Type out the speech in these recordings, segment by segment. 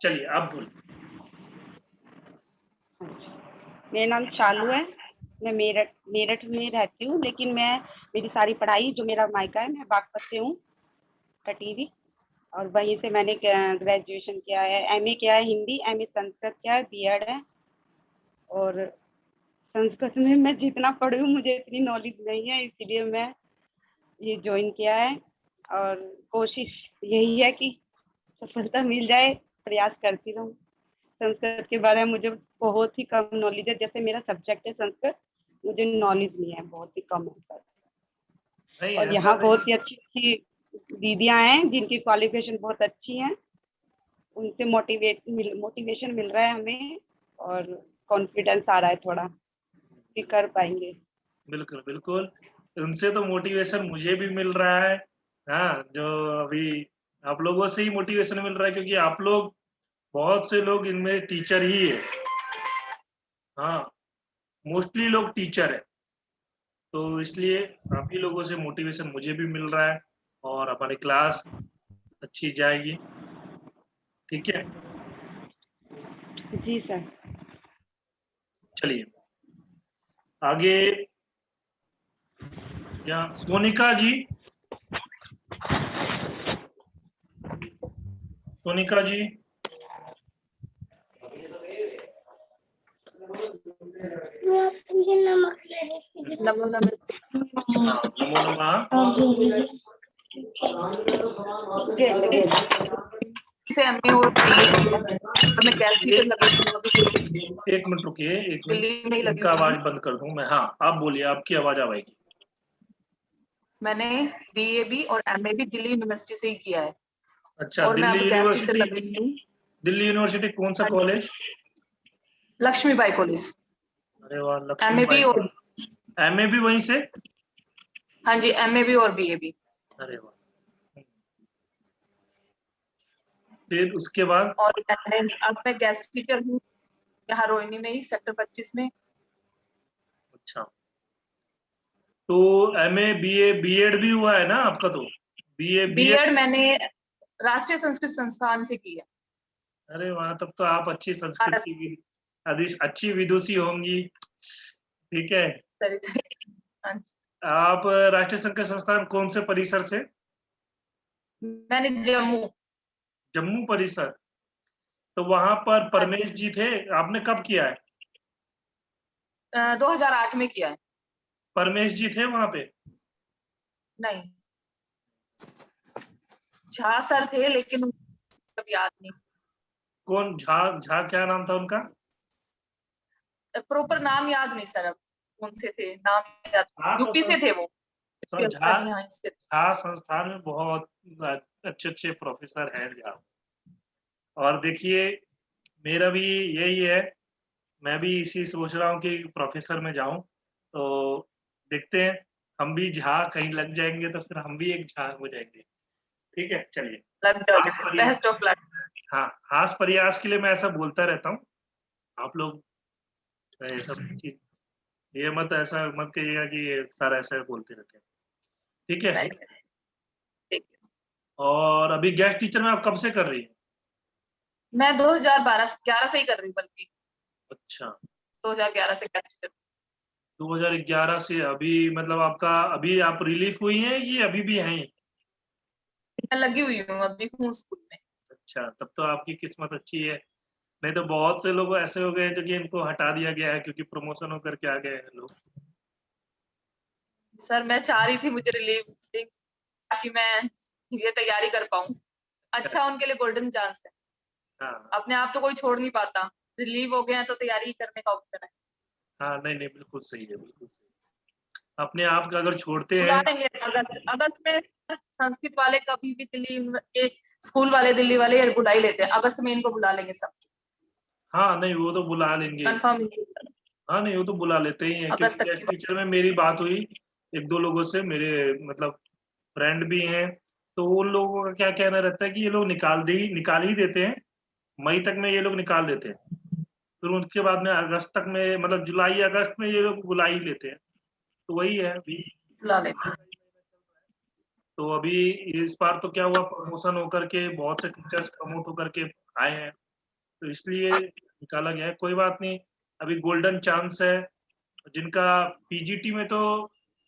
चलिए आप बोलिए। मेरा नाम शालू है। मैं मेरठ में रहती हूँ, लेकिन मेरी सारी पढ़ाई, जो मेरा मायका है, मैं बागपत से हूँ, कटीरी। और वहीं से मैंने ग्रेजुएशन किया है, एमए किया है हिंदी, एमए संस्कृत किया है, बीएड है। और संस्कृत में मैं जितना पढ़ी हूँ मुझे इतनी नॉलेज नहीं है, इसीलिए मैं ये ज्वाइन किया है। और कोशिश यही है कि सफलता मिल जाए, प्रयास करती रहूँ। संस्कृत के बारे में मुझे बहुत ही कम नॉलेज है, जैसे मेरा सब्जेक्ट है संस्कृत, मुझे नॉलेज नहीं है, बहुत ही कम है सर। नहीं और ऐसा यहाँ नहीं। बहुत ही अच्छी अच्छी दीदियाँ हैं जिनकी क्वालिफिकेशन बहुत अच्छी है, उनसे मोटिवेशन मिल रहा है हमें, और कॉन्फिडेंस आ रहा है थोड़ा कि कर पाएंगे। बिल्कुल बिल्कुल, उनसे तो मोटिवेशन मुझे भी मिल रहा है। हाँ, जो अभी आप लोगों से ही मोटिवेशन मिल रहा है, क्योंकि आप लोग, बहुत से लोग इनमें टीचर ही है। हाँ, मोस्टली लोग टीचर है, तो इसलिए आप ही लोगों से मोटिवेशन मुझे भी मिल रहा है, और हमारी क्लास अच्छी जाएगी। ठीक है, जी सर। चलिए आगे। या सोनिका जी, सोनिका जी। नमो नमः। हाँ, नमो नमः। से एमए और बीए किया है, और मैं गेस्ट टीचर लगी हूँ अभी एक मिनट रुकिए, एक दिल्ली मिनट, में ही लगी इनका हुई आवाज हूँ। बंद कर दूं मैं। हाँ, आप बोलिए, आपकी आवाज आएगी। मैंने बीए भी और एमए भी दिल्ली यूनिवर्सिटी से ही किया है, अच्छा, और मैं दिल्ली अब गेस्ट टीचर यूनिवर्सिटी। लगी हूँ। दिल्ली यूनिवर्सिटी कौन सा हाँ जी, कॉलेज? लक्ष्मीबाई कॉलेज। अरे वाह, एमए लक्ष्मीबाई भी और कॉलेज। एमए भी वहीं से? हाँ जी, एमए भी और बीए भी। अरे वाह। फिर उसके बाद? और अब मैं गेस्ट टीचर हूँ यहाँ रोहिणी में ही, सेक्टर 25 में। अच्छा, तो एमए बीए बीएड भी हुआ है ना आपका? तो बीए बीएड। बीएड मैंने राष्ट्रीय संस्कृत संस्थान से किया। अरे वाह, तब तो आप अच्छी संस्कृत की भी अच्छी विदुषी होंगी। ठीक है। हाँ जी। आप राष्ट्रीय संस्कृत संस्थान कौन से परिसर से? मैंने जम्मू। जम्मू परिसर। तो वहां पर हाँ जी, परमेश जी थे? आपने कब किया है? 2008 में किया है। परमेश जी थे वहां पे? नहीं, झा सर थे, लेकिन अब याद नहीं। कौन झा? झा क्या नाम था उनका? प्रॉपर नाम याद नहीं सर, अब कौन से थे नाम याद। झा तो यूपी से थे वो, सर, झा, राजस्थानी यहाँ से। झा संस्थान में बहुत अच्छे अच्छे प्रोफेसर हैं झा। और देखिए, मेरा भी यही है, मैं भी इसी सोच रहा हूँ कि प्रोफेसर में जाऊं। तो देखते हैं, हम भी झा कहीं लग जाएंगे तो फिर हम भी एक झा हो जाएंगे। ठीक है, चलिए। लग हास जाओगे, परियास। Best of luck. हाँ, हास परियास के लिए मैं ऐसा बोलता रहता हूँ। आप लोग ये सब चीज, ये मत ऐसा मत कहिएगा कि ये सर ऐसे बोलते रहते हैं। ठीक है। नहीं, ठीक है। और अभी गेस्ट टीचर में आप कब से कर रही हैं? मैं 2011 से ही कर रही हूँ, बल्कि अच्छा, 2011 से गेस्ट टीचर। 2011 से अभी, मतलब आपका अभी आप रिलीफ हुई हैं कि अभी भी हैं? मैं लगी हुई हूँ, अभी हूँ स्कूल में। अच्छा, तब तो आपकी किस्मत अच्छी है। नहीं तो बहुत से लोग ऐसे हो गए जो कि इनको हटा दिया गया है क्योंकि प्रमोशन होकर के आ गए हैं लोग। सर मैं चाह रही थी मुझे रिलीव, ताकि मैं ये तैयारी कर पाऊँ। अच्छा, उनके लिए गोल्डन चांस है। हाँ अपने आप तो कोई छोड़ नहीं पाता, रिलीव हो गए हैं तो तैयारी करने का ऑप्शन है। हाँ, नहीं नहीं, बिल्कुल सही है, बिल्कुल सही है। अपने आप का अगर छोड़ते बुला हैं। लेंगे अगस्त अगस्त में। संस्कृत वाले कभी भी दिल्ली के, स्कूल वाले दिल्ली वाले ये बुला ही लेते हैं, अगस्त में इनको बुला लेंगे सब। हाँ, नहीं वो तो बुला लेंगे। कंफर्म। हाँ, नहीं वो तो बुला लेते ही हैं, अगस्त क्योंकि तक गेस्ट की टीचर में मेरी बात हुई एक दो लोगों से, मेरे मतलब फ्रेंड भी हैं। तो उन लोगों का क्या कहना रहता है कि ये लोग निकाल ही देते हैं। मई तक में ये लोग निकाल देते हैं, फिर उसके बाद में अगस्त तक में, मतलब जुलाई अगस्त में ये लोग बुला ही लेते हैं। तो वही है अभी। बुला लेते हैं। तो अभी इस बार तो क्या हुआ, प्रमोशन होकर के बहुत से टीचर्स प्रमोट होकर के आए हैं। तो इसलिए निकाला गया है। कोई बात नहीं, अभी गोल्डन चांस है। जिनका पीजीटी में तो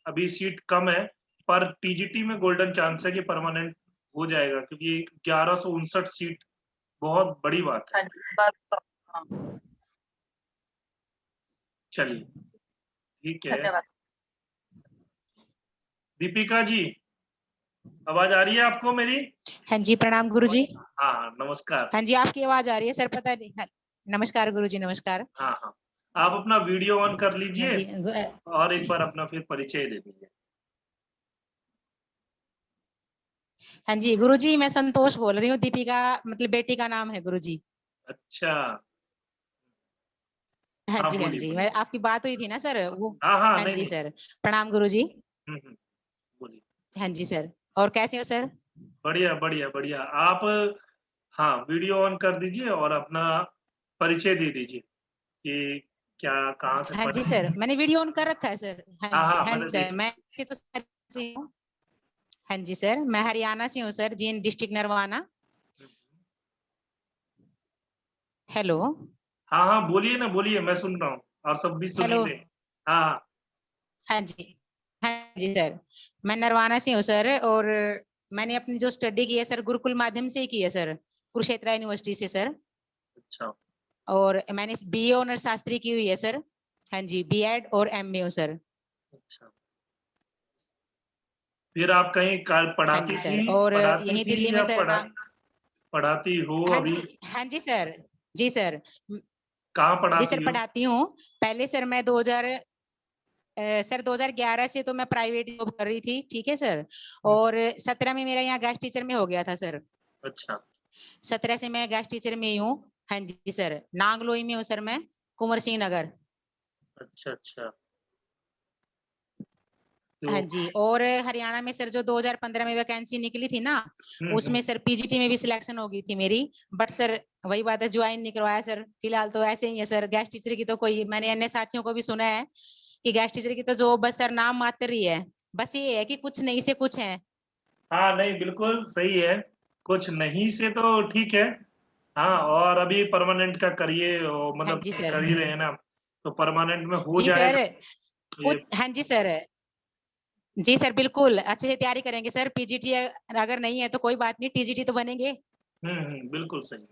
अभी सीट कम है, पर टीजीटी में गोल्डन चांस है कि परमानेंट हो जाएगा, क्योंकि 1159 सीट बहुत बड़ी बात है। हाँ जी, हाँ, चलिए, ठीक है। धन्यवाद। दीपिका जी, आवाज आ रही है आपको मेरी? हाँ जी, प्रणाम गुरुजी। हाँ, नमस्कार। हाँ जी, आपकी आवाज आ रही है सर, पता नहीं। हाँ, नमस्कार गुरुजी, नमस्कार। हाँ, हाँ। आप अपना वीडियो ऑन कर हाँ लीजिए जी, और एक बार अपना फिर परिचय दे दीजिए। हाँ जी गुरुजी, मैं संतोष बोल रही हूँ। दीपिका मतलब बेटी का नाम है गुरुजी। अच्छा। हाँ हाँ, जी, हाँ बोलिए, जी, बोलिए। मैं आपकी बात हुई थी ना सर वो। हाँ, हाँ, हाँ नहीं, जी नहीं। सर, प्रणाम गुरुजी। बोलिए। हाँ जी सर, और कैसे हो सर? बढ़िया, बढ़िया, बढ़िया। आप हाँ, वीडियो ऑन कर दीजिए और अपना परिचय दे दीजिए कि क्या, कहाँ से हाँ पढ़ जी रहे सर, हैं? मैंने वीडियो ऑन कर रखा है सर। हाँ हाँ, जी, हाँ, हाँ मैंने सर, देख मैं तो से हूँ। हाँ जी सर, मैं हरियाणा से हूँ sir, Jind district Narwana. Hello. हाँ, हाँ, बोलिए ना, बोलिए, मैं सुन रहा हूँ और सब भी सुन ही हेलो। ले। हाँ, हाँ। हाँ जी, हाँ जी सर, मैं नरवाना से हूँ सर। और मैंने अपनी जो स्टडी की है सर, गुरुकुल माध्यम से ही की है सर, कुरुक्षेत्र यूनिवर्सिटी से सर। अच्छा। और मैंने बीए ऑनर शास्त्री की हुई है सर। हाँ जी, बीएड और एमए हूँ सर। अच्छा। फिर आप कहीं हाँ जी सर, और पढ़ाती यही थी दिल्ली में या सर ना। पढ़ाती हो हाँ अभी? जी, हाँ जी सर। जी सर। कहाँ जी सर, पढ़ाती हो? पढ़ाती हूँ। पहले सर मैं 2011 से तो मैं प्राइवेट जॉब कर रही थी, ठीक है सर। और 17 में मेरा यहाँ गेस्ट टीचर में हो गया था सर। अच्छा। 17 से मैं गेस्ट टीचर में ही हूँ। हाँ जी सर, नागलोई में हूँ सर मैं, कुंवर सिंह नगर। अच्छा, अच्छा। हाँ तो जी, और हरियाणा में सर जो 2015 में वैकेंसी निकली थी ना, हम्म, उसमें सर पीजीटी में भी सिलेक्शन हो गई थी मेरी। बट सर वही बात है, ज्वाइन नहीं करवाया सर। फिलहाल तो ऐसे ही है सर। गेस्ट टीचर की तो कोई, मैंने अन्य साथियों को भी सुना है कि गेस्ट टीचर की तो जो बस सर नाम मात्र ही है। बस ये है कि कुछ नहीं से कुछ है। हाँ, नहीं, बिल्कुल सही है। कुछ नहीं से तो ठीक है। हाँ, और अभी परमानेंट का करिए, हाँ मतलब जी सर। कर ही रहे हैं ना, तो परमानेंट में हो जी सर, जाएगा ये। कुछ, हाँ जी सर। जी सर, बिल्कुल अच्छे से तैयारी करेंगे सर। पीजीटी अगर नहीं है तो कोई बात नहीं, टीजीटी तो बनेंगे। बिल्कुल सही।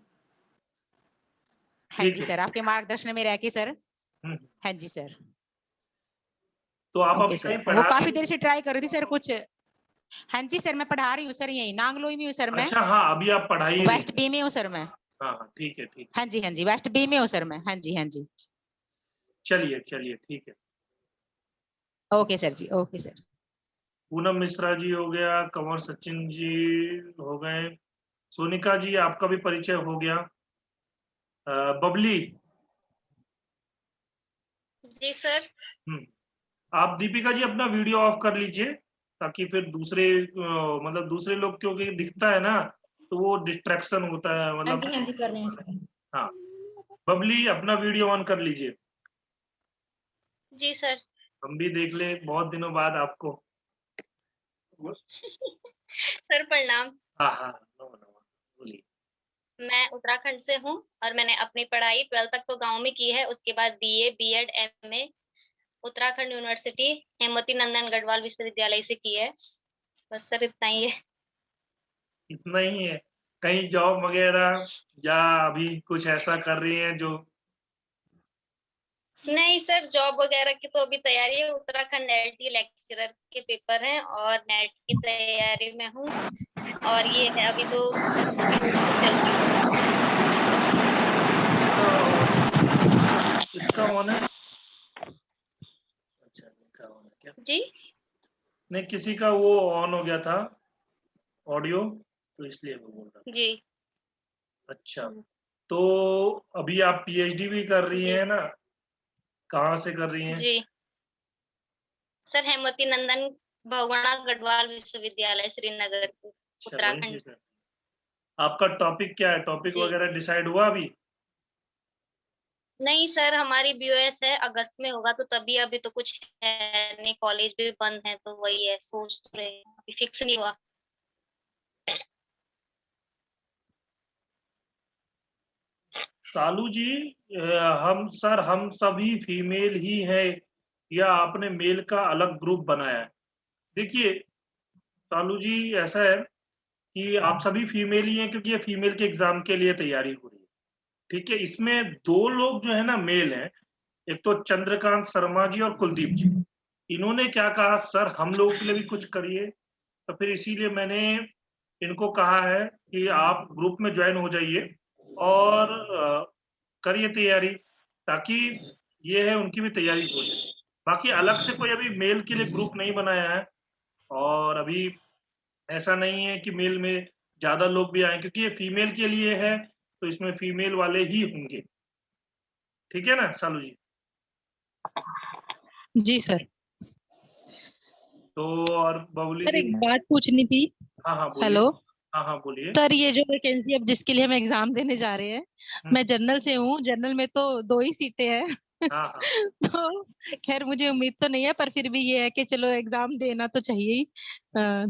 हाँ ठीक जी है। सर, आपके मार्गदर्शन में रह के सर। हम्म, हाँ जी सर। तो आप ओके अभी कहीं सर, वो पढ़ाती काफी हैं? देर से ट्राई कर रही थी सर कुछ। हाँ जी सर, मैं पढ़ा रही हूँ सर, यही नांगलोई में हूँ सर मैं। अच्छा, हाँ, अभी आप पढ़ा ही रही वेस्ट हैं। बी में हूँ सर मैं। हाँ, हाँ, ठीक है, ठीक। हाँ जी, हाँ जी, वेस्ट बी में हूँ सर मैं। हाँ जी, हाँ जी। चलिए, चलिए, ठीक है। ओके सर जी, ओके सर। पूनम मिश्रा जी हो गया, कंवर सचिन जी हो गए, सोनिका जी आपका भी परिचय हो गया। बबली। जी सर। आप दीपिका जी अपना वीडियो ऑफ कर लीजिए, ताकि फिर दूसरे मतलब दूसरे लोग, क्योंकि दिखता है ना, तो वो डिस्ट्रैक्शन होता है, हाँ मतलब। जी, हाँ जी, कर रहे हैं सर। हाँ, बबली अपना वीडियो ऑन कर लीजिए, जी सर। हम भी देख ले बहुत दिनों बाद आपको। सर प्रणाम। हाँ, हाँ, बोलिए। मैं उत्तराखंड से हूँ और मैंने अपनी पढ़ाई 12th तक तो गांव में की है। उसके बाद BA, BEd, MA Uttarakhand university Hemvati Nandan Garhwal विश्वविद्यालय से की है। बस सर इतना ही है। इतना ही है? कहीं जॉब वगैरह या अभी कुछ ऐसा कर रही हैं जो? नहीं सर, जॉब वगैरह की तो अभी तैयारी है। उत्तराखंड नेट लेक्चरर के पेपर हैं और नेट की तैयारी में हूँ। और ये है अभी तो चल रही है। इसका ऑन है? अच्छा, इनका ऑन है क्या? जी नहीं, किसी का वो ऑन हो गया था ऑडियो, तो इसलिए वो बोल रहा जी था। अच्छा, तो अभी आप पीएचडी भी कर रही जी हैं ना? कहाँ से कर रही हैं? जी सर, हेमवती नंदन बहुगुणा गढ़वाल विश्वविद्यालय श्रीनगर अच्छा, वहीं से उत्तराखंड। कर। आपका टॉपिक क्या है? टॉपिक जी वगैरह डिसाइड हुआ अभी? नहीं सर, हमारी बीओएस है, अगस्त में होगा तो तभी। अभी तो कुछ है नहीं, कॉलेज भी बंद है, तो वही है, सोच तो रहे हैं, अभी फिक्स नहीं हुआ। सालू जी, हम सभी फीमेल ही हैं या आपने मेल का अलग ग्रुप बनाया है? देखिए सालू जी, ऐसा है कि आप सभी फीमेल ही हैं क्योंकि ये फीमेल के एग्जाम के लिए तैयारी हो रही है। ठीक है, इसमें 2 लोग जो है ना मेल हैं, एक तो चंद्रकांत शर्मा जी और कुलदीप जी। इन्होंने क्या कहा, सर हम लोगों के लिए भी कुछ करिए, तो फिर इसीलिए मैंने इनको कहा है कि आप ग्रुप में ज्वाइन हो जाइए और करिए तैयारी, ताकि ये है उनकी भी तैयारी हो जाए। बाकी अलग से कोई अभी मेल के लिए ग्रुप नहीं बनाया है और अभी ऐसा नहीं है कि मेल में ज़्यादा लोग भी आएँ, क्योंकि ये फीमेल के लिए है, तो इसमें फीमेल वाले ही होंगे। ठीक है ना सालू जी? जी सर। तो और बबली सर दी। एक बात पूछनी थी। हाँ, हाँ, बोलिए। हेलो हाँ, हाँ, बोलिए। सर, ये जो वैकेंसी अब जिसके लिए हम एग्जाम देने जा रहे हैं, हुँ, मैं जनरल से हूँ। जनरल में तो 2 ही सीटें हैं। हाँ, हाँ। तो खैर मुझे उम्मीद तो नहीं है, पर फिर भी ये है कि चलो एग्जाम देना तो चाहिए ही।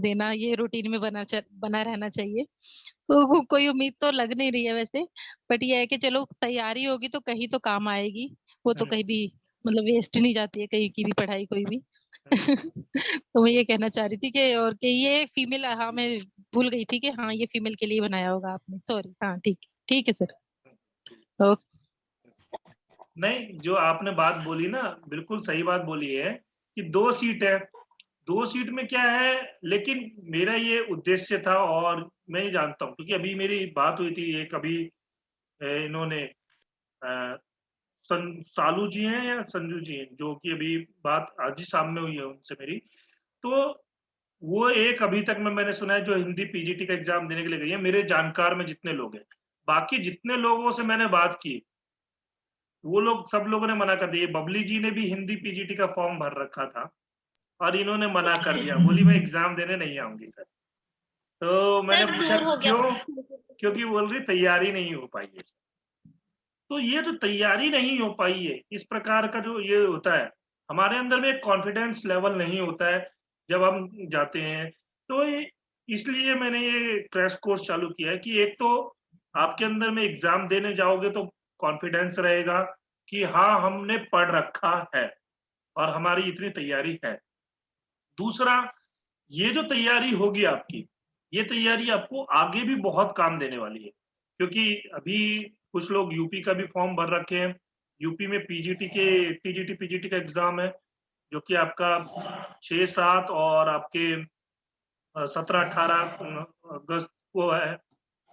देना ये रूटीन में बना रहना चाहिए। तो कोई उम्मीद तो लग नहीं रही है वैसे, बट ये है कि चलो तैयारी होगी तो कहीं तो काम आएगी। वो तो हुँ, कहीं भी मतलब वेस्ट नहीं जाती है कहीं की भी पढ़ाई कोई भी। हुँ। तो मैं ये कहना चाह रही थी कि और कि ये फीमेल, हाँ मैं भूल गई थी कि हाँ ये फीमेल के लिए बनाया होगा आपने, सॉरी। हाँ ठीक है, ठीक है सर। ओके। नहीं, जो आपने बात बोली ना, बिल्कुल सही बात बोली है कि 2 सीट है। 2 सीट में क्या है, लेकिन मेरा ये उद्देश्य था और मैं ये जानता हूँ क्योंकि अभी मेरी बात हुई थी एक अभी इन्होंने अ, सालू जी हैं या संजू जी हैं, जो कि अभी बात आज ही सामने हुई है उनसे मेरी। तो वो एक अभी तक में मैंने सुना है जो हिंदी पीजीटी का एग्ज़ाम देने के लिए गई है, मेरे जानकार में जितने लोग हैं। बाकी जितने लोगों से मैंने बात की, वो लोग सब लोगों ने मना कर दिया। बबली जी ने भी हिंदी पीजीटी का फॉर्म भर रखा था और इन्होंने मना कर दिया, बोली मैं एग्ज़ाम देने नहीं आऊँगी सर। तो मैंने सर पूछा दूर हो गया। क्यों? क्योंकि बोल रही तैयारी नहीं हो पाई है। तो ये जो तैयारी नहीं हो पाई है, इस प्रकार का जो ये होता है, हमारे अंदर में एक कॉन्फिडेंस लेवल नहीं होता है, जब हम जाते हैं। तो ये इसलिए मैंने ये क्रैश कोर्स चालू किया है कि एक तो आपके अंदर में एग्ज़ाम देने जाओगे तो कॉन्फिडेंस रहेगा कि हाँ, हमने पढ़ रखा है और हमारी इतनी तैयारी है। दूसरा, ये जो तैयारी होगी आपकी, ये तैयारी आपको आगे भी बहुत काम देने वाली है। क्योंकि अभी कुछ लोग यूपी का भी फॉर्म भर रखे हैं। यूपी में टीजीटी, पीजीटी का एग्ज़ाम है, जो कि आपका 6-7 और आपके 17-18 अगस्त को है।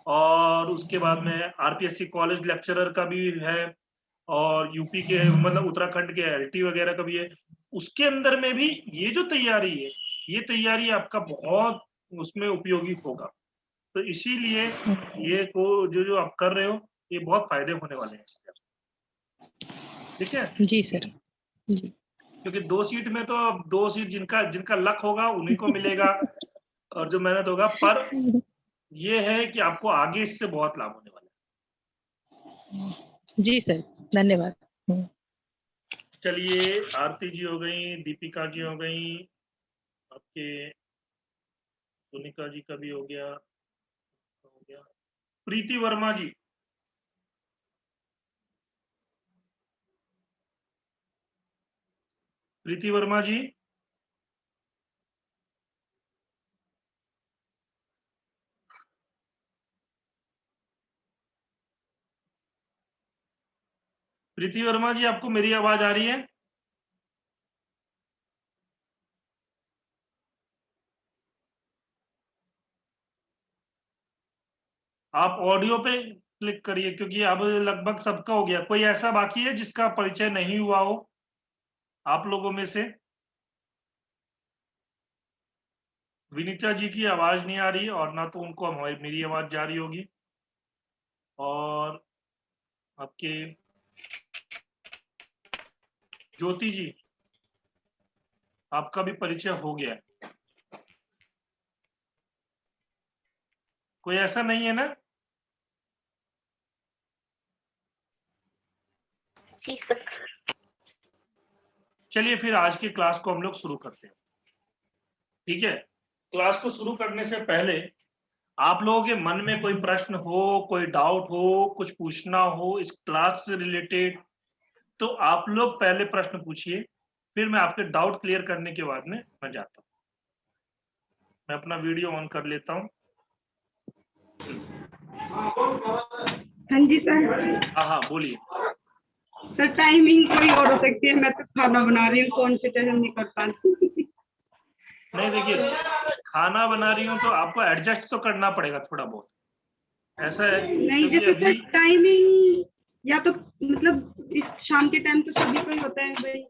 और उसके बाद में आरपीएससी कॉलेज लेक्चरर का भी है और यूपी के मतलब उत्तराखंड के एलटी वगैरह का भी है। उसके अंदर में भी ये जो तैयारी है, ये तैयारी आपका बहुत उसमें उपयोगी होगा। तो इसीलिए ये को जो आप कर रहे हो, ये बहुत फ़ायदे होने वाले हैं इससे। ठीक है? जी सर। जी। क्योंकि 2 सीट में तो अब 2 सीट जिनका जिनका लक होगा उन्हीं को मिलेगा और जो मेहनत होगा, पर ये है कि आपको आगे इससे बहुत लाभ होने वाला जी सर, धन्यवाद। है। चलिए, आरती जी हो गई, दीपिका जी हो गई, आपके सोनिका जी का भी हो गया। प्रीति वर्मा जी। प्रीति वर्मा जी। प्रीति वर्मा जी, आपको मेरी आवाज़ आ रही है? आप ऑडियो पे क्लिक करिए क्योंकि अब लगभग सबका हो गया। कोई ऐसा बाकी है जिसका परिचय नहीं हुआ हो आप लोगों में से? विनीता जी की आवाज़ नहीं आ रही और ना तो उनको हमारी मेरी आवाज़ जा रही होगी। और आपके ज्योति जी, आपका भी परिचय हो गया है। कोई ऐसा नहीं है ना? जी सर। चलिए फिर आज की क्लास को हम लोग शुरू करते हैं। ठीक है? क्लास को शुरू करने से पहले आप लोगों के मन में कोई प्रश्न हो, कोई डाउट हो, कुछ पूछना हो इस क्लास से रिलेटेड, तो आप लोग पहले प्रश्न पूछिए, फिर मैं आपके डाउट क्लियर करने के बाद में मैं जाता हूँ। मैं अपना वीडियो ऑन कर लेता हूँ। हाँ जी सर। हाँ, बोलिए। सर टाइमिंग कोई और हो सकती है, मैं तो खाना बना रही हूँ, कौन से टाइम नहीं कर पाती। नहीं देखिए, खाना बना रही हूँ तो आपको एडजस्ट तो करना पड़ेगा थोड़ा बहुत। ऐसा है नहीं क्योंकि जैसे अभी सर टाइमिंग या तो मतलब इस शाम के टाइम तो सभी को ही होता है भाई।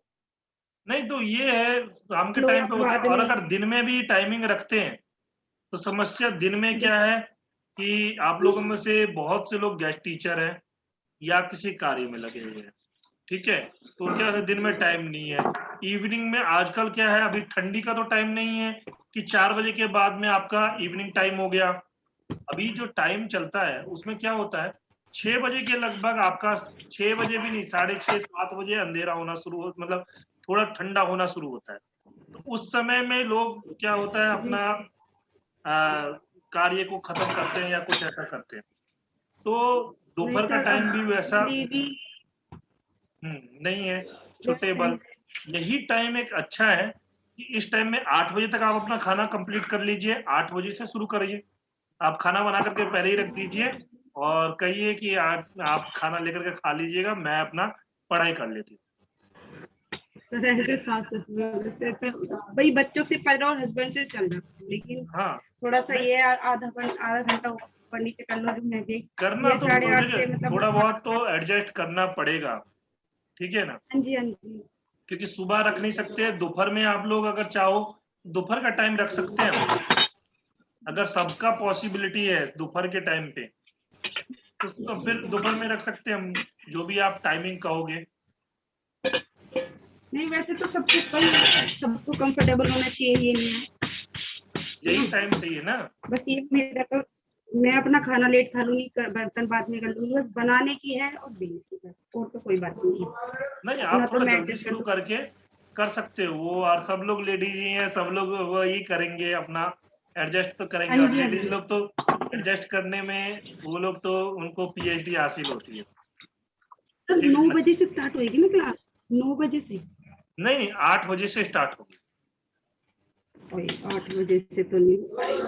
नहीं तो ये है शाम के लो टाइम या पे फिर होता है, बाद और में। अगर दिन में भी टाइमिंग रखते हैं तो समस्या दिन में क्या है कि आप लोगों में से बहुत से लोग गेस्ट टीचर हैं या किसी कार्य में लगे हुए हैं, ठीक है, तो उनके पास दिन में टाइम नहीं है। इवनिंग में आजकल क्या है, अभी ठंडी का तो टाइम नहीं है कि 4 बजे के बाद में आपका इवनिंग टाइम हो गया। अभी जो टाइम चलता है उसमें क्या होता है, 6 बजे के लगभग आपका 6 बजे भी नहीं, 6:30 7 बजे अंधेरा होना शुरू हो, मतलब थोड़ा ठंडा होना शुरू होता है। तो उस समय में लोग क्या होता है अपना कार्य को खत्म करते हैं या कुछ ऐसा करते हैं। तो नहीं दोपहर का सर टाइम भी वैसा अभी भी नहीं है जैसे सुटेबल। यही टाइम एक अच्छा है कि इस टाइम में 8 बजे तक आप अपना खाना कंप्लीट कर लीजिए, 8 बजे से शुरू करिए। आप खाना बना करके पहले ही रख दीजिए और कहिए कि आप खाना लेकर के खा लीजिएगा, मैं अपना पढ़ाई कर लेती हूँ। सर ऐसे सास ससुर से तो भाई बच्चों से पढ़ रहा और हस्बैंड से चल रहा, लेकिन हाँ, थोड़ा सा नहीं ये आधा घंटा ऊपर नीचे कर लो जो मैं भी करना ये तो 8:30 देखिए से मतलब थोड़ा खाना बहुत तो एडजस्ट करना पड़ेगा, ठीक है ना, हाँ जी हाँ जी क्योंकि सुबह रख नहीं सकते, दोपहर में आप लोग अगर चाहो दोपहर का टाइम रख सकते हैं हम। अगर सबका पॉसिबिलिटी है दोपहर के टाइम पे तो फिर दोपहर में रख सकते हैं हम, जो भी आप टाइमिंग कहोगे। नहीं वैसे तो सबको कंफर्टेबल होना चाहिए, ये नहीं है यही टाइम सही है ना। बस ये मेरा तो मैं अपना खाना लेट खा लूंगी, बर्तन बाद में कर लूंगी, बस बनाने की है और देने की है, और तो कोई बात नहीं है। नहीं अपना आप तो थोड़ा मैं जल्दी एडजस्ट कर शुरू दूंगी। करके कर सकते हो वो, और सब लोग लेडीज ही हैं, सब लोग वही करेंगे अपना एडजस्ट तो हाँ करेंगे, और जी हाँ लेडीज जी लोग तो एडजस्ट करने में वो लोग तो उनको पीएचडी हासिल होती है, सर ठीक है 9 ना। बजे से स्टार्ट होएगी ना क्लास, 9 बजे से। नहीं 8 बजे से स्टार्ट होगी। और 8 बजे से तो नहीं हो पाएगा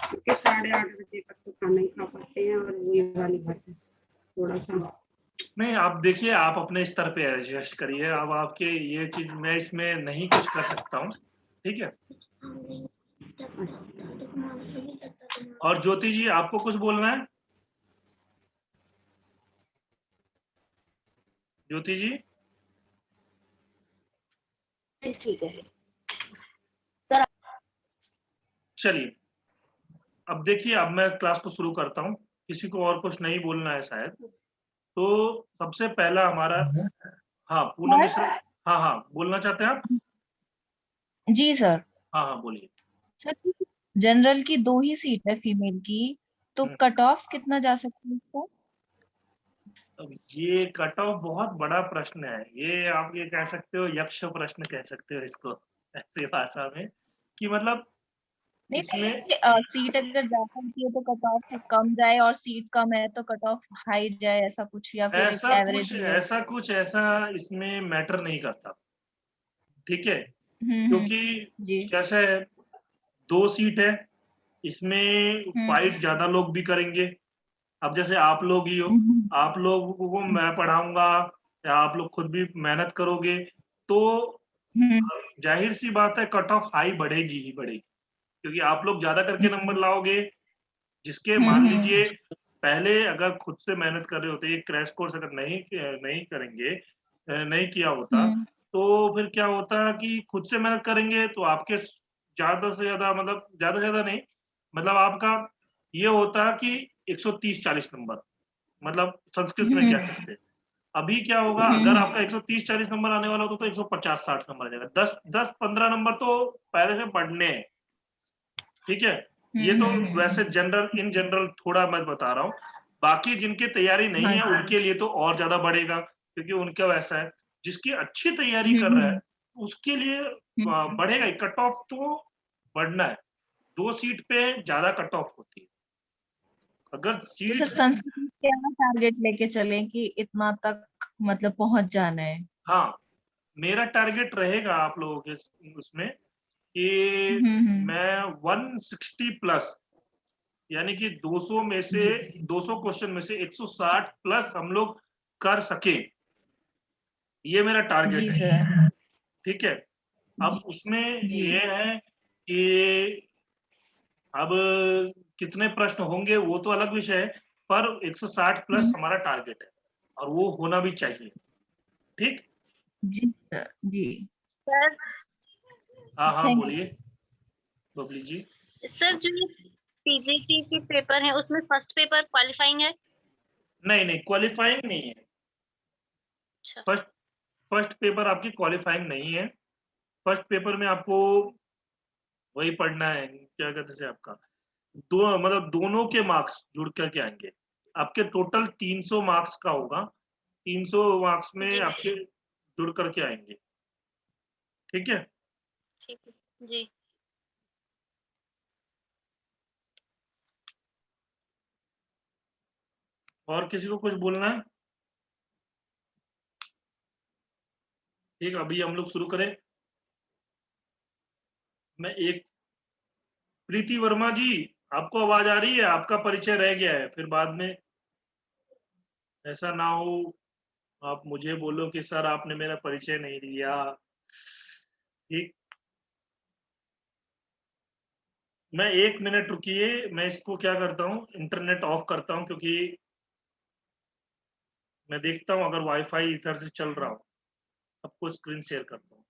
क्योंकि 8:30 बजे तक तो खाना ही खा पाते हैं, और वही वाली बात है थोड़ा सा। नहीं आप देखिए, आप अपने स्तर पे एडजस्ट करिए, अब आपके ये चीज मैं इसमें नहीं कुछ कर सकता हूँ, ठीक है। और ज्योति जी आपको कुछ बोलना है? ज्योति जी ठीक है चलिए, अब देखिए, अब मैं क्लास को शुरू करता हूँ, किसी को और कुछ नहीं बोलना है शायद, तो सबसे पहला हमारा, हाँ पूनम मिश्रा, हाँ हाँ बोलना चाहते हैं आप? जी सर। हाँ हाँ बोलिए। सर जनरल की 2 ही सीट है फीमेल की, तो हम्म, कट ऑफ कितना जा सकता है इसका? अब ये कट ऑफ बहुत बड़ा प्रश्न है, ये आप ये कह सकते हो यक्ष प्रश्न कह सकते हो इसको ऐसी भाषा में, कि मतलब नहीं इसमें नहीं, सीट अगर ज्यादा होती है तो कट ऑफ कम जाए, और सीट कम है तो कट ऑफ हाई जाए, ऐसा कुछ, या फिर एक एवरेज ही है? ऐसा इसमें मैटर नहीं करता, ठीक है, हम्म। क्योंकि जी। कैसा है, 2 सीट है, इसमें हम्म फाइट ज्यादा लोग भी करेंगे। अब जैसे आप लोग ही हो, हम्म आप लोगों को मैं पढ़ाऊंगा या आप लोग खुद भी मेहनत करोगे, तो हम्म जाहिर सी बात है कट ऑफ हाई बढ़ेगी ही बढ़ेगी, क्योंकि आप लोग ज्यादा करके नंबर लाओगे, जिसके मान हम्म लीजिए पहले अगर खुद से मेहनत कर रहे होते, एक क्रैश कोर्स अगर नहीं करेंगे, नहीं किया होता, हम्म तो फिर क्या होता कि खुद से मेहनत करेंगे तो आपके ज्यादा से ज्यादा, मतलब ज्यादा से ज्यादा नहीं, मतलब आपका ये होता कि 130-40 नंबर, मतलब संस्कृत में कह हम्म सकते हैं। अभी क्या होगा, अगर आपका 130-40 नंबर आने वाला होता तो 150-60 नंबर आ जाएगा, 10-15 नंबर तो पहले से बढ़ने हैं, ठीक है। ये तो वैसे जनरल इन जनरल थोड़ा मैं बता रहा हूँ, बाकी जिनकी तैयारी नहीं हाँ है जी। उनके लिए तो और ज्यादा बढ़ेगा, क्योंकि उनका वैसा है, जिसकी अच्छी तैयारी कर रहा है हम्म उसके लिए हम्म बढ़ेगा ही, कट ऑफ तो बढ़ना है, 2 सीट पे ज्यादा कट ऑफ होती है, अगर तो सीट सर संस्कृत में क्या टारगेट लेके चले कि इतना तक मतलब पहुंच जाना है? हाँ, मेरा टारगेट रहेगा आप लोगों के उसमें कि मैं 160 प्लस, यानी कि 200 में से 200 क्वेश्चन में से 160 प्लस हम लोग कर सके, ये मेरा टारगेट जी है। सर। ठीक है, अब जी उसमें जी ये है कि अब कितने प्रश्न होंगे वो तो अलग विषय है, पर 160 प्लस हमारा टारगेट है और वो होना भी चाहिए। ठीक, जी सर। जी सर हाँ हाँ थैंक बोलिए बबली जी। सर जो ये पीजीटी के पेपर है उसमें फर्स्ट पेपर क्वालिफाइंग है? नहीं नहीं, क्वालिफाइंग नहीं है। अच्छा, फर्स्ट पेपर आपकी क्वालिफाइंग नहीं है। फर्स्ट पेपर में आपको वही पढ़ना है, क्या कहते हैं आपका दो, मतलब दोनों के मार्क्स जुड़ करके आएंगे। आपके टोटल 300 मार्क्स का होगा, 300 मार्क्स में जी आपके जुड़ करके आएंगे। ठीक है, ठीक है जी। और किसी को कुछ बोलना है? ठीक, अभी हम लोग शुरू करें। मैं एक, प्रीति वर्मा जी, आपको आवाज आ रही है? आपका परिचय रह गया है, फिर बाद में ऐसा ना हो आप मुझे बोलो कि सर आपने मेरा परिचय नहीं दिया। ठीक, मैं 1 मिनट रुकिए, मैं इसको क्या करता हूँ, इंटरनेट ऑफ करता हूँ, क्योंकि मैं देखता हूँ अगर वाईफाई इधर से चल रहा हो। आपको स्क्रीन शेयर करता हूँ।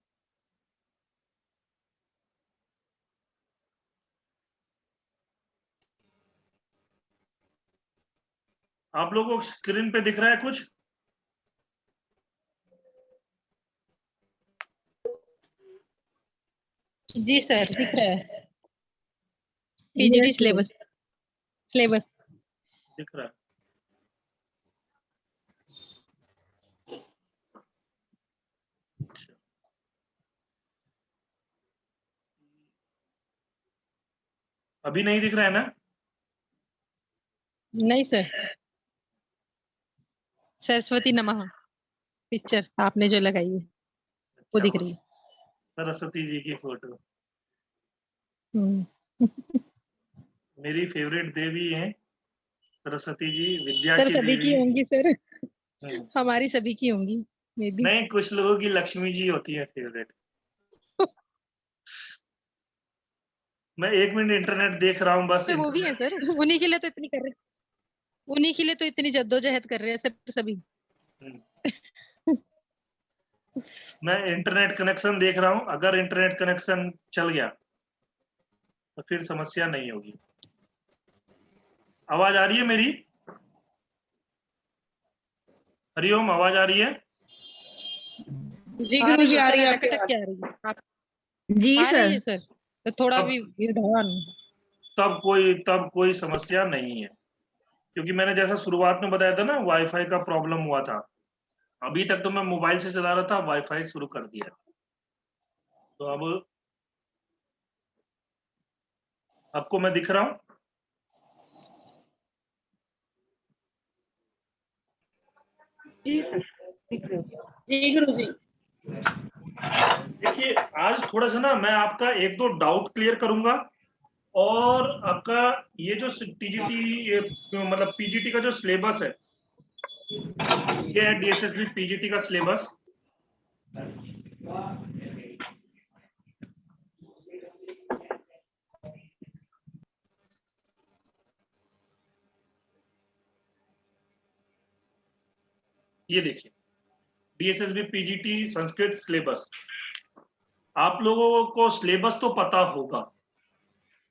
आप लोगों को स्क्रीन पे दिख रहा है कुछ? जी सर, दिख रहा है। पीजीटी सिलेबस दिख रहा है? अच्छा, अभी नहीं दिख रहा है ना? नहीं सर, सरस्वती नमः पिक्चर आपने जो लगाई है वो अच्छा, दिख वो रही है। सरस्वती जी की फोटो। हम्म। मेरी फेवरेट देवी है सरस्वती जी, विद्या सर की सभी की देवी। होंगी सर, हम्म, हमारी सभी की होंगी मे बी। नहीं, कुछ लोगों की लक्ष्मी जी होती है फेवरेट। मैं 1 मिनट इंटरनेट देख रहा हूँ बस। वो भी है सर, उन्हीं के लिए तो इतनी कर रहे, उन्हीं के लिए तो इतनी जद्दोजहद कर रहे हैं सर सभी। हम्म, मैं इंटरनेट कनेक्शन देख रहा हूँ, अगर इंटरनेट कनेक्शन चल गया तो फिर समस्या नहीं होगी। आवाज आ रही है मेरी? हरिओम, आवाज आ रही है? जी आ गुरु रही जी, है आ सर, रही है अटक आपकी अटक आवाज। के आ रही है आप। जी आ रही सर। है सर, तो थोड़ा तब व्यवधान। तब कोई समस्या नहीं है, क्योंकि मैंने जैसा शुरुआत में बताया था ना, वाईफाई का प्रॉब्लम हुआ था। अभी तक तो मैं मोबाइल से चला रहा था, वाईफाई शुरू कर दिया, तो अब आपको मैं दिख रहा हूँ। जी गुरु जी। देखिए, आज थोड़ा सा ना मैं आपका 1-2 डाउट क्लियर करूंगा, और आपका ये जो टीजीटी मतलब पीजीटी का जो सिलेबस है, ये है डीएसएसबी पीजीटी का सिलेबस। ये देखिए, डीएसएसबी पीजीटी संस्कृत सिलेबस। आप लोगों को सिलेबस तो पता होगा,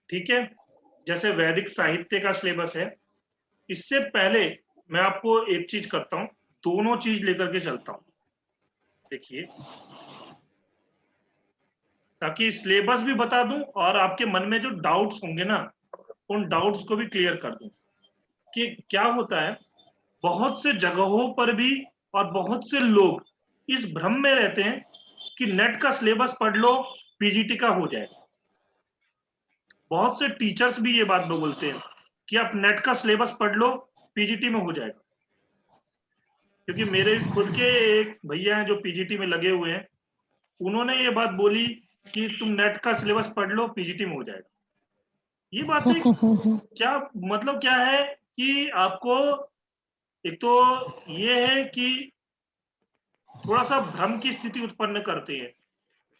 ठीक है, जैसे वैदिक साहित्य का सिलेबस है। इससे पहले मैं आपको एक चीज करता हूं, दोनों चीज लेकर के चलता हूं। देखिए, ताकि सिलेबस भी बता दूं और आपके मन में जो डाउट्स होंगे ना, उन डाउट्स को भी क्लियर कर दूं। कि क्या होता है, बहुत से जगहों पर भी और बहुत से लोग इस भ्रम में रहते हैं कि नेट का सिलेबस पढ़ लो, पीजीटी का हो जाएगा। बहुत से टीचर्स भी ये बात बोलते हैं कि आप नेट का सिलेबस पढ़ लो, पीजीटी में हो जाएगा। क्योंकि मेरे खुद के एक भैया हैं जो पीजीटी में लगे हुए हैं, उन्होंने ये बात बोली कि तुम नेट का सिलेबस पढ़ लो, पीजीटी में हो जाएगा। ये बातें क्या मतलब क्या है कि आपको एक तो ये है कि थोड़ा सा भ्रम की स्थिति उत्पन्न करते हैं,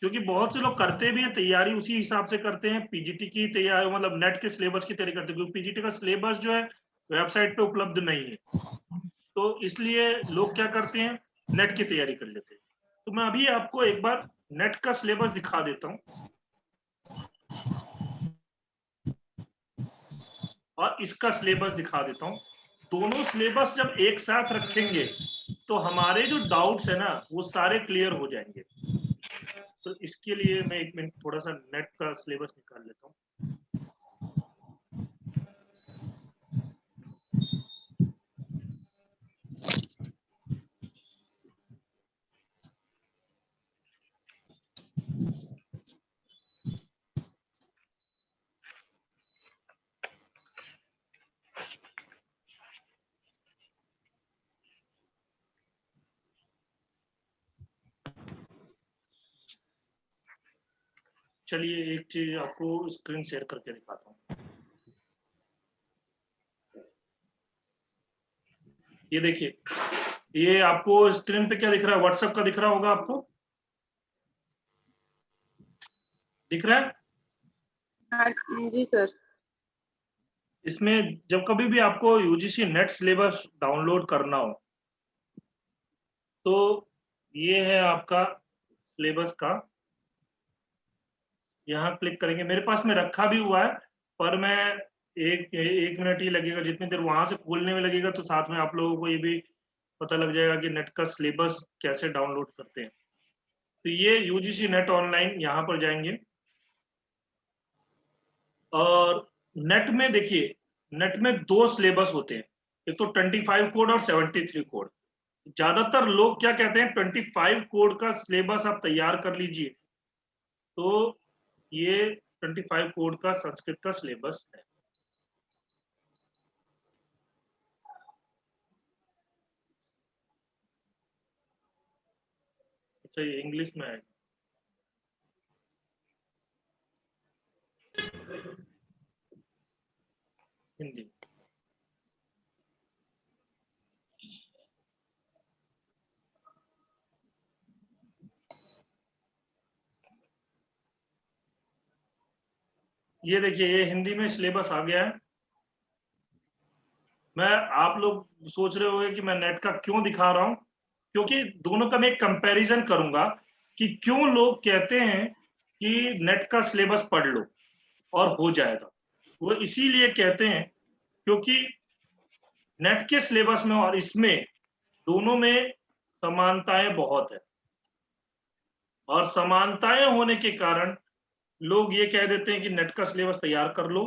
क्योंकि बहुत से लोग करते भी हैं तैयारी उसी हिसाब से करते हैं, पीजीटी की तैयारी मतलब नेट के सिलेबस की तैयारी करते हैं, क्योंकि पीजीटी का सिलेबस जो है वेबसाइट पे उपलब्ध नहीं है, तो इसलिए लोग क्या करते हैं, नेट की तैयारी कर लेते हैं। तो मैं अभी आपको एक बार नेट का सिलेबस दिखा देता हूँ और इसका सिलेबस दिखा देता हूँ। दोनों सिलेबस जब एक साथ रखेंगे तो हमारे जो डाउट्स है ना वो सारे क्लियर हो जाएंगे। तो इसके लिए मैं 1 मिनट थोड़ा सा नेट का सिलेबस निकाल लेता हूँ। चलिए एक चीज आपको स्क्रीन शेयर करके दिखाता हूँ। ये देखिए, ये आपको स्क्रीन पे क्या दिख रहा है, व्हाट्सएप का दिख रहा होगा आपको, दिख रहा है? जी सर। इसमें जब कभी भी आपको यूजीसी नेट सिलेबस डाउनलोड करना हो तो ये है आपका सिलेबस का, यहाँ क्लिक करेंगे। मेरे पास में रखा भी हुआ है, पर मैं एक मिनट ही लगेगा, जितनी देर वहां से खोलने में लगेगा तो साथ में आप लोगों को ये भी पता लग जाएगा कि नेट का सिलेबस कैसे डाउनलोड करते हैं। तो ये यूजीसी नेट ऑनलाइन, यहाँ पर जाएंगे और नेट में देखिए, नेट में 2 सिलेबस होते हैं, एक तो 25 कोड और 73 कोड। ज्यादातर लोग क्या कहते हैं, 25 कोड का सिलेबस आप तैयार कर लीजिए, तो ये 25 कोड का संस्कृत का सिलेबस है। अच्छा, ये इंग्लिश में है। हिंदी। ये देखिए, ये हिंदी में सिलेबस आ गया है। आप लोग सोच रहे होंगे कि मैं नेट का क्यों दिखा रहा हूं, क्योंकि दोनों का मैं एक कंपैरिजन करूंगा कि क्यों लोग कहते हैं कि नेट का सिलेबस पढ़ लो और हो जाएगा। वो इसीलिए कहते हैं क्योंकि नेट के सिलेबस में और इसमें दोनों में समानताएं बहुत है, और समानताएं होने के कारण लोग ये कह देते हैं कि नेट का सिलेबस तैयार कर लो,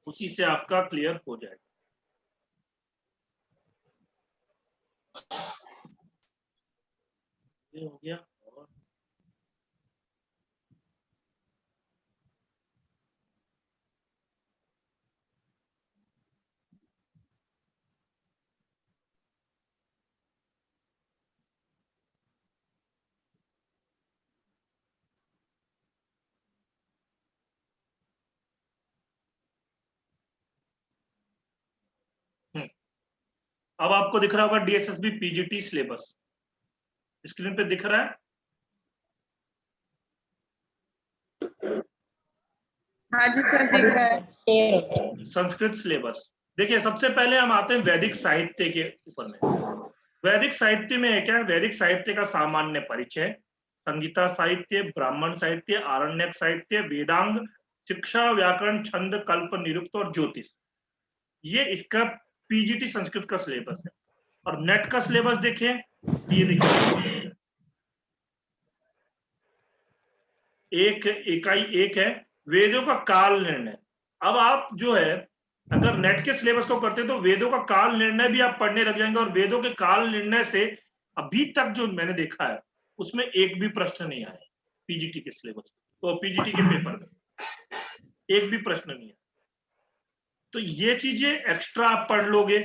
उसी से आपका क्लियर हो जाएगा। ये हो गया। और अब आपको दिख रहा होगा डीएसएसबी पीजीटी सिलेबस, स्क्रीन पे दिख रहा है? हाँ जी सर, दिख रहा है। संस्कृत सिलेबस। देखिए, सबसे पहले हम आते हैं वैदिक साहित्य के ऊपर में। वैदिक साहित्य में क्या है, वैदिक साहित्य का सामान्य परिचय, संगीता साहित्य, ब्राह्मण साहित्य, आरण्यक साहित्य, वेदांग, शिक्षा, व्याकरण, छंद, कल्प, निरुक्त और ज्योतिष। ये इसका पीजीटी संस्कृत का सिलेबस है। और नेट का सिलेबस देखें, ये देखिए, एक इकाई 1 है, वेदों का काल निर्णय। अब आप जो है, अगर नेट के सिलेबस को करते तो वेदों का काल निर्णय भी आप पढ़ने लग जाएंगे, और वेदों के काल निर्णय से अभी तक जो मैंने देखा है उसमें एक भी प्रश्न नहीं आया पीजीटी के सिलेबस, तो पीजीटी के पेपर में एक भी प्रश्न नहीं है। तो ये चीजें एक्स्ट्रा आप पढ़ लोगे।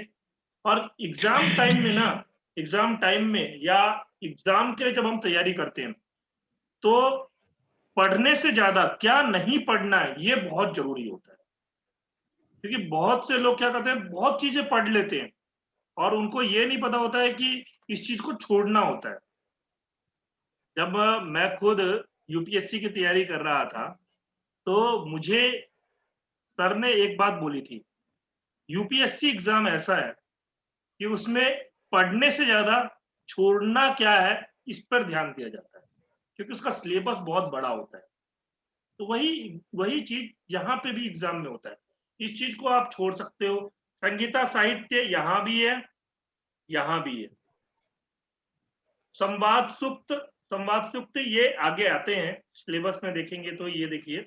और एग्जाम टाइम में ना, एग्जाम टाइम में या एग्जाम के लिए जब हम तैयारी करते हैं तो पढ़ने से ज्यादा क्या नहीं पढ़ना है ये बहुत जरूरी होता है। क्योंकि बहुत से लोग क्या करते हैं, बहुत चीजें पढ़ लेते हैं और उनको ये नहीं पता होता है कि इस चीज को छोड़ना होता है। जब मैं खुद यूपीएससी की तैयारी कर रहा था तो मुझे सर ने एक बात बोली थी, यूपीएससी एग्जाम ऐसा है कि उसमें पढ़ने से ज्यादा छोड़ना क्या है इस पर ध्यान दिया जाता है, क्योंकि उसका सिलेबस बहुत बड़ा होता है। तो वही वही चीज यहाँ पे भी एग्जाम में होता है। इस चीज को आप छोड़ सकते हो। संगीता साहित्य यहाँ भी है, यहाँ भी है। संवाद सूक्त ये आगे आते हैं, सिलेबस में देखेंगे तो ये देखिए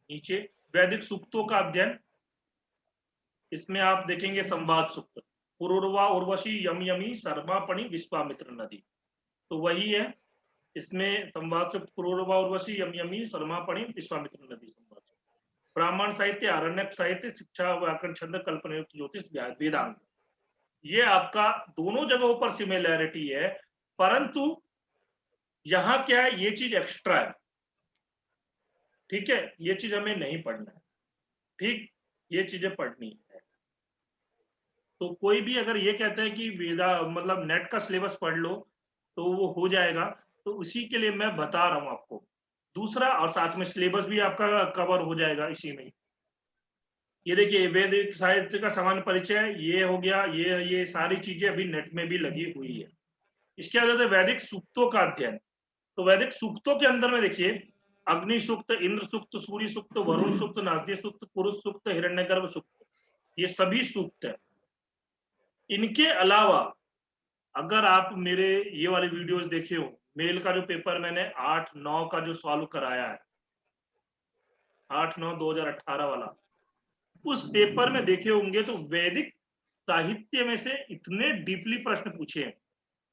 नीचे वैदिक सूक्तों का अध्ययन, इसमें आप देखेंगे संवाद सूक्त, पुरूरवा उर्वशी यम यमी सर्वापणि विश्वामित्र नदी, तो वही है। इसमें संवाद सूक्त पुरूरवा उर्वशी यम यमी सर्वापणि विश्वामित्र नदी संवाद सूक्त। ब्राह्मण साहित्य, आरण्यक साहित्य, शिक्षा व्याकरण छंद कल्पनायुक्त ज्योतिष वेदांत, ये आपका दोनों जगहों पर सिमिलैरिटी है, परंतु यहां क्या है, ये चीज एक्स्ट्रा है। ठीक है, ये चीज हमें नहीं पढ़ना है। ठीक, ये चीजें पढ़नी है। तो कोई भी अगर ये कहता है कि वेदा मतलब नेट का सिलेबस पढ़ लो तो वो हो जाएगा, तो उसी के लिए मैं बता रहा हूं आपको। दूसरा, और साथ में सिलेबस भी आपका कवर हो जाएगा इसी में। ये देखिए वैदिक साहित्य का सामान्य परिचय, ये हो गया, ये सारी चीजें अभी नेट में भी लगी हुई है। इसके बाद वैदिक सूक्तों का अध्ययन। तो वैदिक सूक्तों के अंदर में देखिए अग्नि सूक्त, इंद्र सूक्त, सूर्य सूक्त, वरुण सूक्त, नारदी सूक्त, पुरुष सूक्त, हिरण्यगर्भ सूक्त, ये सभी सूक्त है। इनके अलावा अगर आप मेरे ये वाले वीडियोस देखे हो, मेल का जो पेपर मैंने 8-9 का जो सॉल्व कराया है, 8-9-2018 वाला, उस पेपर में देखे होंगे तो वैदिक साहित्य में से इतने डीपली प्रश्न पूछे हैं।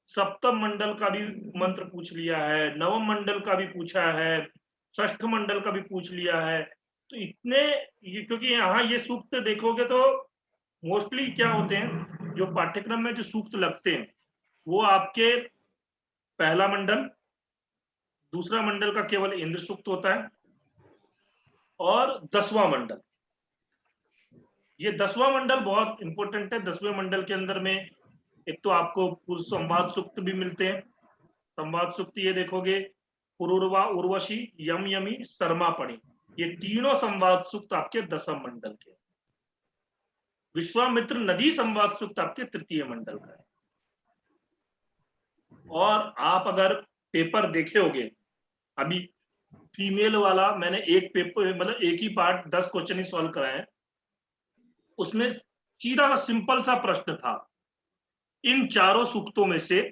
सप्तम मंडल का भी मंत्र पूछ लिया है, नवम मंडल का भी पूछा है, षष्ठ मंडल का भी पूछ लिया है। तो इतने क्योंकि यहाँ ये सूक्त देखोगे तो मोस्टली क्या होते हैं, जो पाठ्यक्रम में जो सूक्त लगते हैं वो आपके पहला मंडल, दूसरा मंडल का केवल इंद्र सूक्त होता है, और 10वां मंडल। ये 10वां मंडल बहुत इंपॉर्टेंट है। 10वें मंडल के अंदर में एक तो आपको पुरुष संवाद सूक्त भी मिलते हैं। संवाद सूक्त ये देखोगे पुरूरवा उर्वशी यम यमी सर्मापणि, ये तीनों संवाद सूक्त आपके 10वें मंडल के। विश्वामित्र नदी संवाद सूक्त आपके 3य मंडल का है। और आप अगर पेपर देखे होगे, अभी फीमेल वाला मैंने एक पेपर मतलब एक ही पार्ट 10 क्वेश्चन ही सॉल्व कराए हैं, उसमें सीधा सा सिंपल सा प्रश्न था, इन चारों सूक्तों में से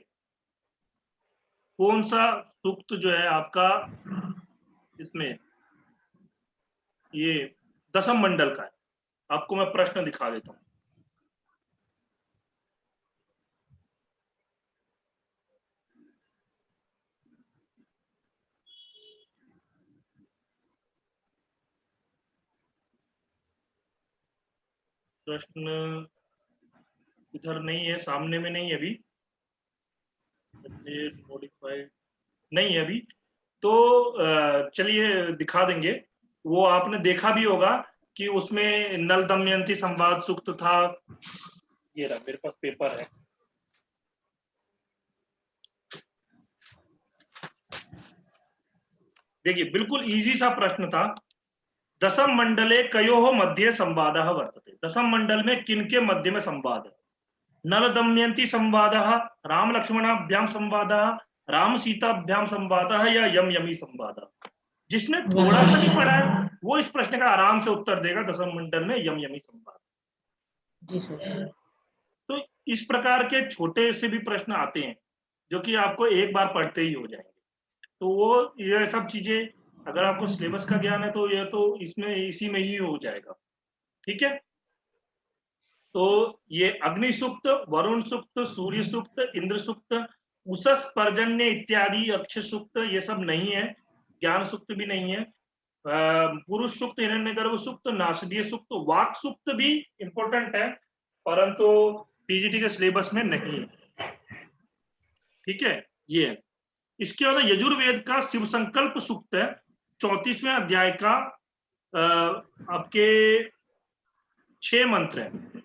कौन सा सूक्त जो है आपका इसमें ये 10वें मंडल का है। आपको मैं प्रश्न दिखा देता हूं। प्रश्न इधर नहीं है, सामने में नहीं है अभी, मॉडिफाइड नहीं है अभी, तो चलिए दिखा देंगे। वो आपने देखा भी होगा कि उसमें नल दमयंती संवाद सूक्त था। ये रहा मेरे पास पेपर है, देखिए बिल्कुल इजी सा प्रश्न था। 10 मंडले कयोः मध्ये संवादः वर्तते, 10 मंडल में किनके मध्य में संवाद है। नल दमयंती संवादः, राम लक्ष्मणाभ्याम संवादः, राम सीताभ्याम संवादः, या यम यमी संवादः। जिसने थोड़ा सा भी पढ़ा है वो इस प्रश्न का आराम से उत्तर देगा, 10वें मंडल में यम यमी संवाद। तो इस प्रकार के छोटे से भी प्रश्न आते हैं जो कि आपको एक बार पढ़ते ही हो जाएंगे। तो वो ये सब चीजें अगर आपको सिलेबस का ज्ञान है तो ये तो इसमें इसी में ही हो जाएगा। ठीक है, तो ये अग्नि सूक्त, वरुण सूक्त, सूर्य सूक्त, इंद्र सूक्त, उषस पर्जन्य इत्यादि, अक्ष सूक्त, ये सब नहीं है, ज्ञान सूक्त भी नहीं है। पुरुष सूक्त, हिरण्यगर्भ सूक्त, नासदीय सूक्त, वाक सूक्त भी इंपॉर्टेंट है, परंतु टीजीटी के सिलेबस में नहीं है। ठीक है, ये है। इसके बाद यजुर्वेद का शिव संकल्प सूक्त है, 34वें अध्याय का आपके 6 मंत्र है।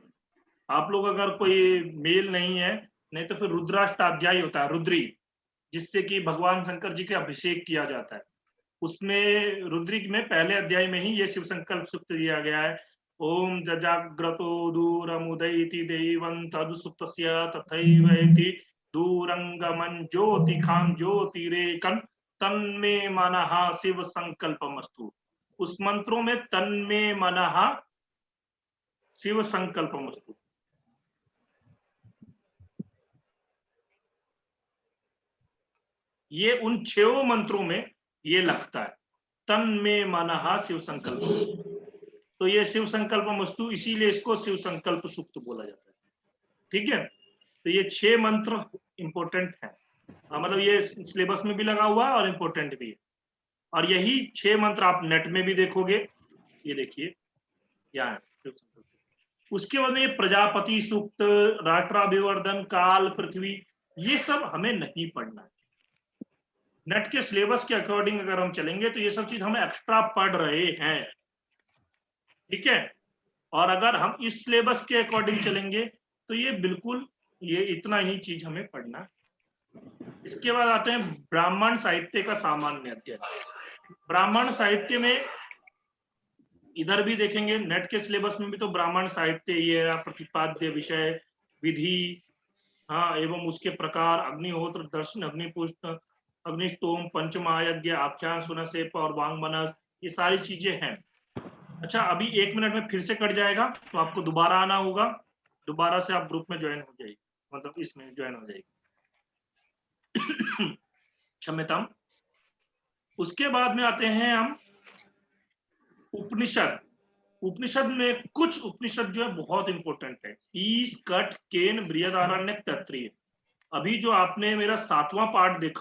आप लोग अगर कोई मेल नहीं है, नहीं तो फिर रुद्राष्टाध्याय होता है, रुद्री, जिससे कि भगवान शंकर जी के अभिषेक किया जाता है। उसमें रुद्रिक में पहले अध्याय में ही ये शिव संकल्प सूक्त दिया गया है। ओम जजाग्रतो दूरमुदयति देवं तदुसुप्तस्य तथैवेति दूरंगमन ज्योतिखां ज्योतिरेकं तन्मे मनः शिव संकल्पमस्तु। उस मंत्रों में तन्मे मनः शिव संकल्पमस्तु, ये उन 6 मंत्रों में ये लगता है, तन्मे मनः शिव संकल्प। तो ये शिव संकल्पमस्तु, इसीलिए इसको शिव संकल्प सूक्त बोला जाता है। ठीक है, तो ये 6 मंत्र इंपॉर्टेंट है, मतलब ये सिलेबस में भी लगा हुआ है और इंपॉर्टेंट भी है। और यही 6 मंत्र आप नेट में भी देखोगे, ये देखिए यहाँ है। उसके बाद में ये प्रजापति सूक्त, राष्ट्राभिवर्धन, काल, पृथ्वी, ये सब हमें नहीं पढ़ना है। नेट के सिलेबस के अकॉर्डिंग अगर हम चलेंगे तो ये सब चीज हम एक्स्ट्रा पढ़ रहे हैं। ठीक है, और अगर हम इस सिलेबस के अकॉर्डिंग चलेंगे तो ये बिल्कुल ये इतना ही चीज हमें पढ़ना है। इसके बाद आते हैं ब्राह्मण साहित्य का सामान्य अध्ययन। ब्राह्मण साहित्य में इधर भी देखेंगे, नेट के सिलेबस में भी तो ब्राह्मण साहित्य ये प्रतिपाद्य विषय, विधि, हाँ, एवं उसके प्रकार, अग्निहोत्र, दर्शन, अग्निपुष्ट, अग्निष्टोम, पंचमहायज्ञ, आख्यान, सुनसेप और वांगमनस, ये सारी चीजें हैं। अच्छा, अभी 1 मिनट में फिर से कट जाएगा, तो आपको दोबारा आना होगा, दोबारा से आप ग्रुप में ज्वाइन हो जाएगी, मतलब इसमें ज्वाइन हो जाएगी। क्षम्यताम। उसके बाद में आते हैं हम उपनिषद। उपनिषद में कुछ उपनिषद जो है बहुत इंपॉर्टेंट है, ईश, कठ, केन, बृहदारण्यक, तैत्तिरीय। अभी जो आपने मेरा 7वां पार्ट देखा